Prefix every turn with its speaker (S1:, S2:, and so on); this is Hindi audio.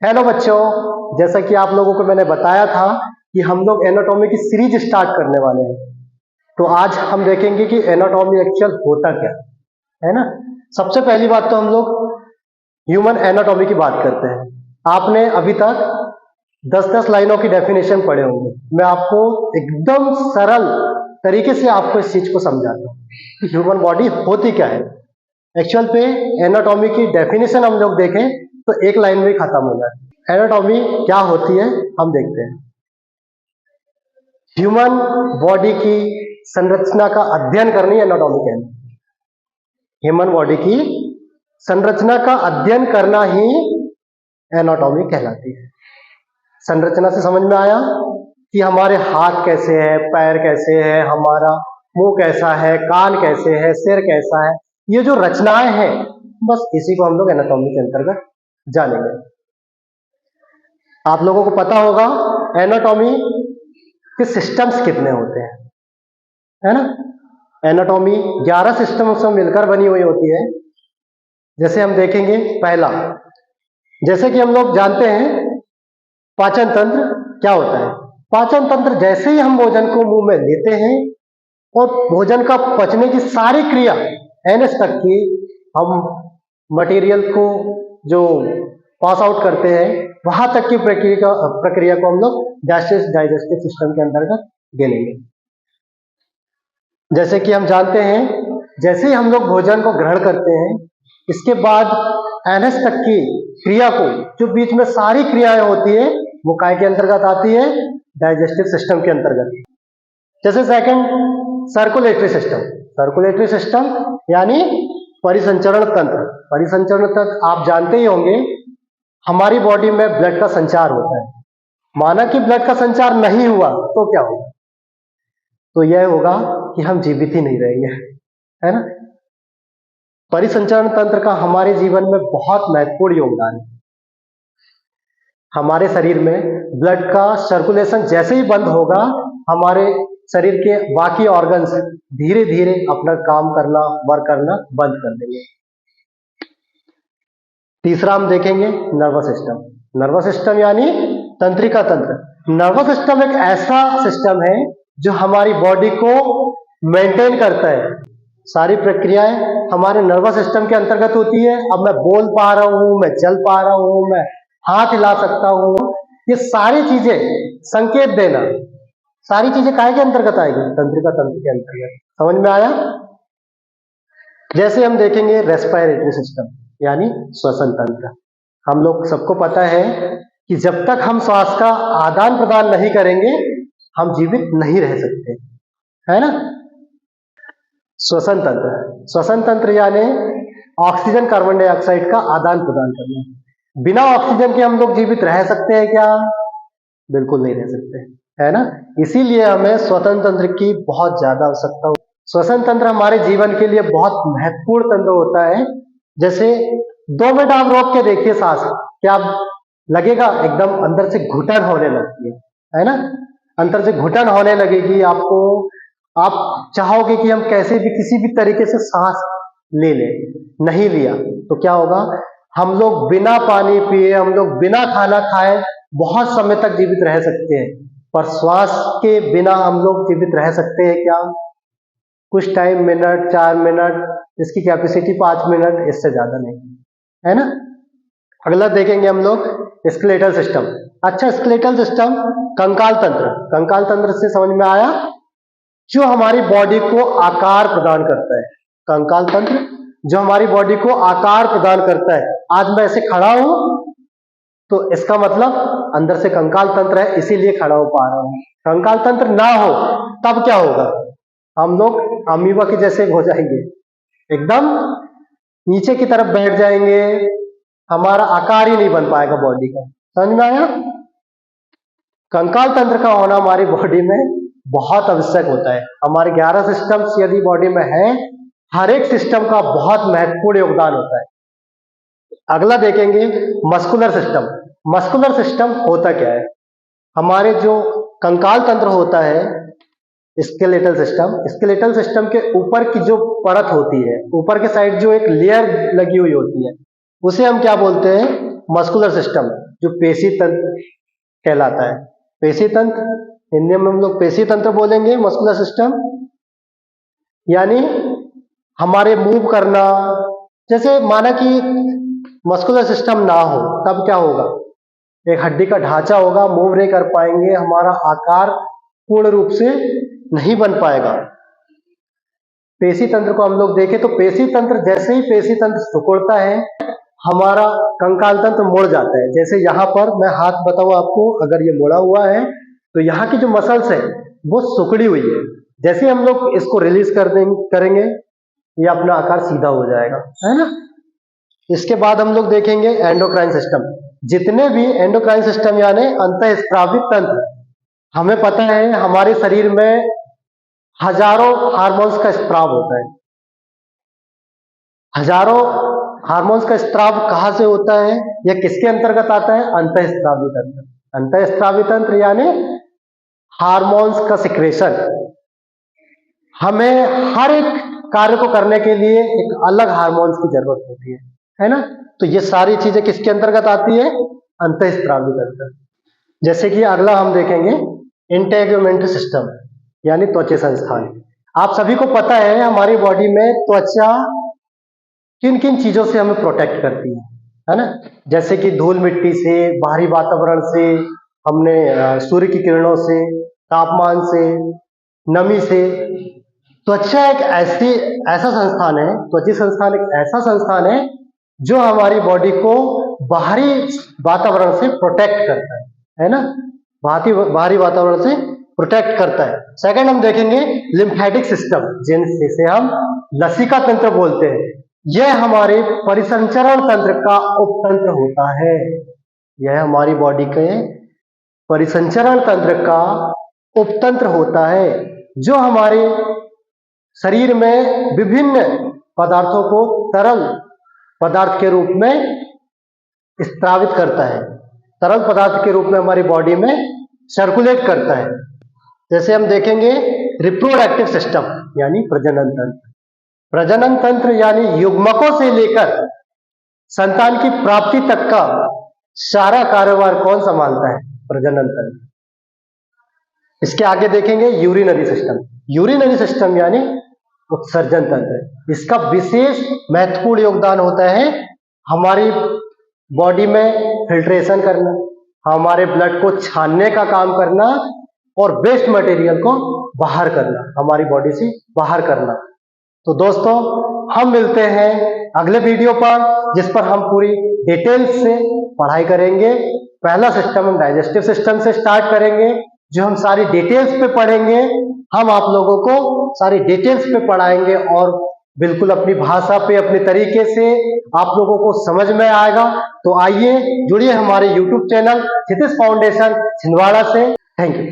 S1: हेलो बच्चों, जैसा कि आप लोगों को मैंने बताया था कि हम लोग एनाटॉमी की सीरीज स्टार्ट करने वाले हैं। तो आज हम देखेंगे कि एनाटॉमी एक्चुअल होता क्या है ना। सबसे पहली बात तो हम लोग ह्यूमन एनाटॉमी की बात करते हैं। आपने अभी तक 10-10 लाइनों की डेफिनेशन पढ़े होंगे। मैं आपको एकदम सरल तरीके से आपको इस चीज को समझाता हूँ कि ह्यूमन बॉडी होती क्या है। एक्चुअल पे एनाटॉमी की डेफिनेशन हम लोग देखें तो एक लाइन में ही खत्म हो जाए। एनाटॉमी क्या होती है हम देखते हैं। ह्यूमन बॉडी की संरचना का अध्ययन करनी एनाटॉमी कहना। ह्यूमन बॉडी की संरचना का अध्ययन करना ही एनाटॉमी कहलाती है। संरचना से समझ में आया कि हमारे हाथ कैसे है, पैर कैसे है, हमारा मुंह कैसा है, कान कैसे है, सिर कैसा है, ये जो रचनाएं हैं बस इसी को हम लोग एनाटॉमी के अंतर्गत जानेंगे। आप लोगों को पता होगा एनाटॉमी के सिस्टम्स कितने होते हैं, है ना। एनाटॉमी 11 सिस्टम से मिलकर बनी हुई होती है। जैसे हम देखेंगे पहला, जैसे कि हम लोग जानते हैं पाचन तंत्र क्या होता है। पाचन तंत्र जैसे ही हम भोजन को मुंह में लेते हैं और भोजन का पचने की सारी क्रिया एनएस तक की हम मटेरियल को जो पास आउट करते हैं वहां तक की प्रक्रिया को हम लोग डाइजेस्टिव सिस्टम के अंतर्गत गिनेंगे। जैसे कि हम जानते हैं जैसे ही हम लोग भोजन को ग्रहण करते हैं इसके बाद एनएस तक की क्रिया को जो बीच में सारी क्रियाएं होती है वो काय के अंतर्गत आती है, डाइजेस्टिव सिस्टम के अंतर्गत। जैसे second, circulatory system. Circulatory system यानी परिसंचरण तंत्र। परिसंचरण तंत्र आप जानते ही होंगे, हमारी बॉडी में ब्लड का संचार होता है। माना कि ब्लड का संचार नहीं हुआ तो क्या होगा, तो यह होगा कि हम जीवित ही नहीं रहेंगे, है ना। परिसंचरण तंत्र का हमारे जीवन में बहुत महत्वपूर्ण योगदान है। हमारे शरीर में ब्लड का सर्कुलेशन जैसे ही बंद होगा हमारे शरीर के बाकी ऑर्गन्स धीरे धीरे अपना काम करना, वर्क करना बंद कर देंगे। तीसरा हम देखेंगे नर्वस सिस्टम। नर्वस सिस्टम यानी तंत्रिका तंत्र। नर्वस सिस्टम एक ऐसा सिस्टम है जो हमारी बॉडी को मेंटेन करता है। सारी प्रक्रियाएं हमारे नर्वस सिस्टम के अंतर्गत होती है। अब मैं बोल पा रहा हूं, मैं चल पा रहा हूं, मैं हाथ हिला सकता हूं, ये सारी चीजें संकेत देना, सारी चीजें काय के अंतर्गत आएगी, तंत्रिका तंत्र के अंतर्गत। समझ में आया। जैसे हम देखेंगे रेस्पिरेटरी सिस्टम यानी श्वसन तंत्र। हम लोग सबको पता है कि जब तक हम श्वास का आदान प्रदान नहीं करेंगे हम जीवित नहीं रह सकते, है ना। श्वसन तंत्र, श्वसन तंत्र यानी ऑक्सीजन कार्बन डाइऑक्साइड का आदान प्रदान करना। बिना ऑक्सीजन के हम लोग जीवित रह सकते हैं क्या? बिल्कुल नहीं रह सकते, है ना। इसीलिए हमें श्वसन तंत्र की बहुत ज्यादा आवश्यकता होती है। श्वसन तंत्र हमारे जीवन के लिए बहुत महत्वपूर्ण तंत्र होता है। जैसे 2 मिनट आप रोक के देखिए सांस, क्या लगेगा एकदम अंदर से घुटन होने लगती है ना। अंदर से घुटन होने लगेगी आपको, आप चाहोगे कि हम कैसे भी किसी भी तरीके से सांस ले लें, नहीं लिया तो क्या होगा, हम लोग बिना पानी पिए, हम लोग बिना खाना खाए बहुत समय तक जीवित रह सकते हैं। पर श्वास के बिना हम लोग जीवित रह सकते हैं क्या? कुछ टाइम, मिनट, 4 मिनट, इसकी कैपेसिटी 5 मिनट, इससे ज्यादा नहीं, है ना। अगला देखेंगे हम लोग स्केलेटल सिस्टम। अच्छा, स्केलेटल सिस्टम कंकाल तंत्र। कंकाल तंत्र से समझ में आया जो हमारी बॉडी को आकार प्रदान करता है। कंकाल तंत्र जो हमारी बॉडी को आकार प्रदान करता है। आज मैं ऐसे खड़ा हूं तो इसका मतलब अंदर से कंकाल तंत्र है, इसीलिए खड़ा हो पा रहा हूं। कंकाल तंत्र ना हो तब क्या होगा, हम लोग अमीबा के जैसे हो जाएंगे, एकदम नीचे की तरफ बैठ जाएंगे, हमारा आकार ही नहीं बन पाएगा बॉडी का। समझ में आया। कंकाल तंत्र का होना हमारी बॉडी में बहुत आवश्यक होता है। हमारे 11 सिस्टम्स यदि बॉडी में है, हर एक सिस्टम का बहुत महत्वपूर्ण योगदान होता है। अगला देखेंगे मस्कुलर सिस्टम। मस्कुलर सिस्टम होता क्या है? हमारे जो कंकाल तंत्र होता है, स्केलेटल सिस्टम, स्केलेटल सिस्टम के ऊपर की जो परत होती है, ऊपर के साइड जो एक लेयर लगी हुई होती है, उसे हम क्या बोलते हैं? मस्कुलर सिस्टम, जो पेशी तंत्र कहलाता है। पेशी तंत्र, हिंदी में हम लोग पेशी तंत्र बोलेंगे। मस्कुलर सिस्टम यानी हमारे मूव करना, जैसे माना कि मस्कुलर सिस्टम ना हो तब क्या होगा, एक हड्डी का ढांचा होगा, मूव नहीं कर पाएंगे, हमारा आकार पूर्ण रूप से नहीं बन पाएगा। पेशी तंत्र को हम लोग देखें तो पेशी तंत्र, जैसे ही पेशी तंत्र सिकुड़ता है हमारा कंकाल तंत्र मुड़ जाता है। जैसे यहाँ पर मैं हाथ बताऊं आपको, अगर ये मुड़ा हुआ है तो यहाँ की जो मसल्स है वो सिकुड़ी हुई है। जैसे हम लोग इसको रिलीज करेंगे ये अपना आकार सीधा हो जाएगा, है ना। इसके बाद हम लोग देखेंगे एंडोक्राइन सिस्टम। जितने भी एंडोक्राइन सिस्टम यानी अंतःस्रावी तंत्र, हमें पता है हमारे शरीर में हजारों हार्मोन्स का स्त्राव होता है। हजारों हार्मोन्स का स्त्राव कहां से होता है, यह किसके अंतर्गत आता है, अंतःस्रावी तंत्र। अंतःस्रावी तंत्र यानी हार्मोन्स का सिक्रेशन। हमें हर एक कार्य को करने के लिए एक अलग हार्मोन्स की जरूरत होती है ना। तो ये सारी चीजें किसके अंतर्गत आती है, अंतःस्रावी तंत्र। जैसे कि अगला हम देखेंगे इंटेगुमेंट्री सिस्टम यानी त्वचा संस्थान। आप सभी को पता है हमारी बॉडी में त्वचा किन किन चीजों से हमें प्रोटेक्ट करती है ना। जैसे कि धूल मिट्टी से, बाहरी वातावरण से, हमने सूर्य की किरणों से, तापमान से, नमी से। त्वचा एक ऐसा संस्थान है, त्वचा संस्थान एक ऐसा संस्थान है जो हमारी बॉडी को बाहरी वातावरण से प्रोटेक्ट करता है ना, बाहरी वातावरण से प्रोटेक्ट करता है। सेकंड हम देखेंगे लिम्फेटिक सिस्टम, जिसे हम लसिका तंत्र बोलते हैं। यह हमारे परिसंचरण तंत्र का उपतंत्र होता है। यह हमारी बॉडी के परिसंचरण तंत्र का उपतंत्र होता है, जो हमारे शरीर में विभिन्न पदार्थों को तरल पदार्थ के रूप में स्त्रावित करता है, तरल पदार्थ के रूप में हमारी बॉडी में सर्कुलेट करता है। जैसे हम देखेंगे रिप्रोडक्टिव सिस्टम यानी प्रजनन तंत्र। प्रजनन तंत्र यानी युग्मकों से लेकर संतान की प्राप्ति तक का सारा कारोबार कौन संभालता है, प्रजनन तंत्र। इसके आगे देखेंगे यूरिनरी सिस्टम। यूरिनरी सिस्टम यानी उत्सर्जन तंत्र। इसका विशेष महत्वपूर्ण योगदान होता है हमारी बॉडी में फिल्ट्रेशन करना, हमारे ब्लड को छानने का काम करना और वेस्ट मटेरियल को बाहर करना, हमारी बॉडी से बाहर करना। तो दोस्तों हम मिलते हैं अगले वीडियो पर, जिस पर हम पूरी डिटेल्स से पढ़ाई करेंगे। पहला सिस्टम हम डाइजेस्टिव सिस्टम से स्टार्ट करेंगे, जो हम सारी डिटेल्स पे पढ़ेंगे। हम आप लोगों को सारी डिटेल्स पे पढ़ाएंगे और बिल्कुल अपनी भाषा पे, अपने तरीके से आप लोगों को समझ में आएगा। तो आइए जुड़िए हमारे YouTube चैनल क्षितिज फाउंडेशन छिंदवाड़ा से। Thank you.